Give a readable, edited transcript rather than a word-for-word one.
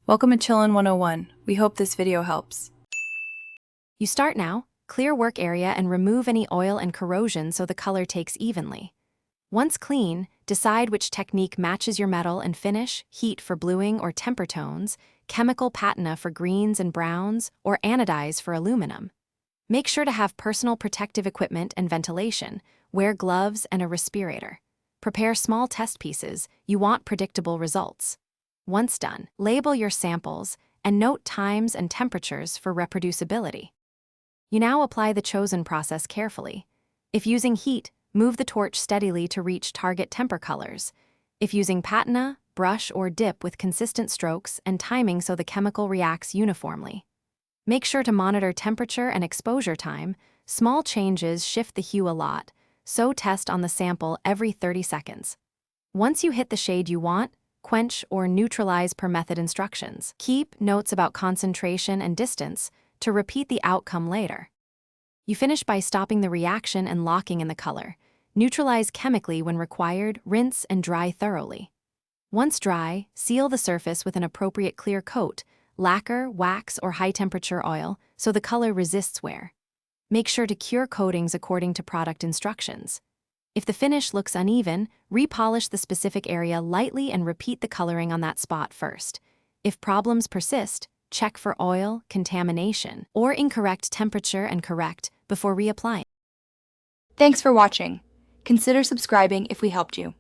Welcome to Chillin' 101. We hope this video helps. You start now, clear work area and remove any oil and corrosion so the color takes evenly. Once clean, decide which technique matches your metal and finish, heat for bluing or temper tones, chemical patina for greens and browns, or anodize for aluminum. Make sure to have personal protective equipment and ventilation, wear gloves and a respirator. Prepare small test pieces, you want predictable results. Once done, label your samples and note times and temperatures for reproducibility. You now apply the chosen process carefully. If using heat, move the torch steadily to reach target temper colors. If using patina, brush or dip with consistent strokes and timing so the chemical reacts uniformly. Make sure to monitor temperature and exposure time. Small changes shift the hue a lot, so test on the sample every 30 seconds. Once you hit the shade you want, quench or neutralize per method instructions. Keep notes about concentration and distance to repeat the outcome later. You finish by stopping the reaction and locking in the color. Neutralize chemically when required, rinse and dry thoroughly. Once dry, seal the surface with an appropriate clear coat, lacquer, wax, or high-temperature oil so the color resists wear. Make sure to cure coatings according to product instructions. If the finish looks uneven, repolish the specific area lightly and repeat the coloring on that spot first. If problems persist, check for oil, contamination, or incorrect temperature and correct before reapplying. Thanks for watching. Consider subscribing if we helped you.